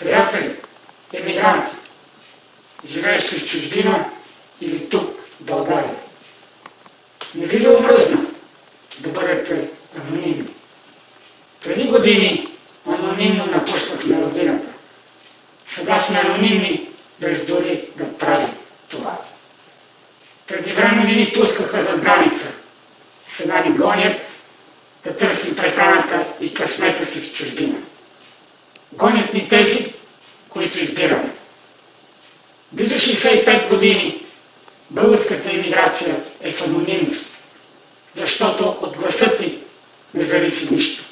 приятели, емигранти, живеещи в чужбина или тук, в България. Не ви ли омръзна да бъдете анонимни? Преди години анонимно напуснахме родината. Сега сме анонимни, без дори да правим това. Преди време не ни пускаха за граница. Сега ни гонят да търсим прехраната и късмета си в чужбина. Гонят ни тези, които избираме. Близо 65 години българската емиграция е в анонимност, защото от гласа ти не зависи нищо.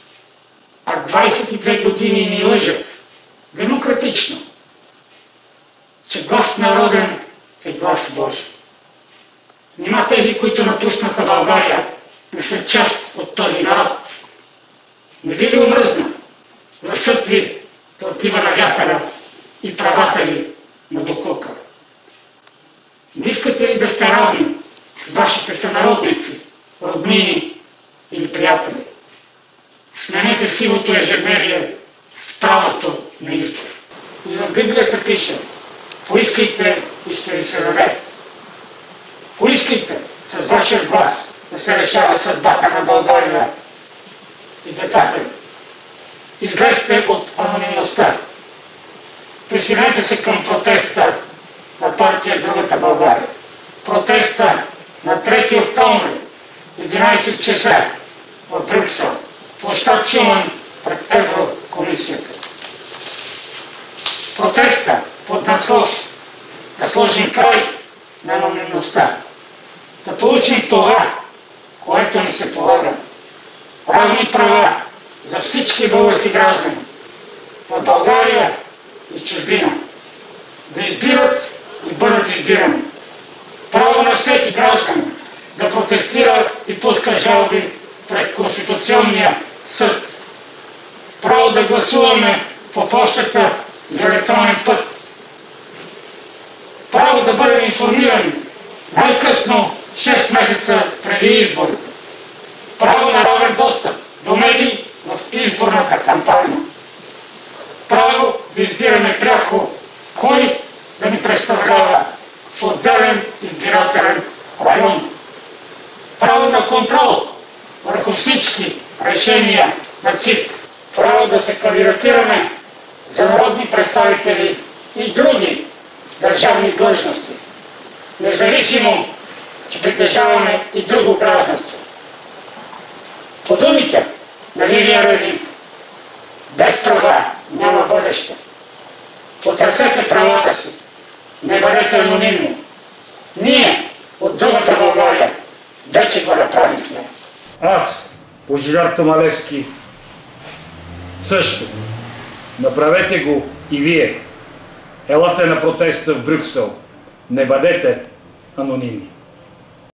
А 22 години ни лъжат демократично, че глас народен е глас Божий. Нима тези, които напуснаха България, не са част от този народ? Не ви ли омръзна гласът ви да отива на вятъра и правата ви на боклука? Не искате ли да сте равни с вашите сънародници, роднини или приятели? Сменете сивото ежедневие с правото на избор. И в Библията пише: поискайте и ще ви се даде. Поискайте с вашия глас да се решава съдбата на България и децата ви. Излезте от анонимността. Присъединете се към протеста на партия Другата България. Протеста на 3 октомври, 11 часа в Брюксел, площад Шуман пред Еврокомисията. Протеста под наслов да сложим край на анонимността, да получим това, което ни се полага. Равни права за всички български граждани в България и чужбина. Да избират и бъдат избирани. Право на всеки гражданин да протестира и пуска жалби пред Конституционния съд. Право да гласуваме по пощата и електронен път. Право да бъдем информирани най-късно 6 месеца преди изборите. Право на равен достъп до медии в изборната кампания. Право да избираме пряко кой да ни представлява в отделен избирателен район. Право на контрол върху всички решения на ЦИК. Право да се кандидатираме за народни представители и други държавни длъжности, независимо, че притежаваме и друго гражданство. По думите на Вивиан Рединг: без права няма бъдеще. Потърсете правата си, не бъдете анонимни. Ние от Другата България вече го направихме. Аз, Божидар Томалевски, също. Направете го и вие. Елате на протеста в Брюксел. Не бъдете анонимни.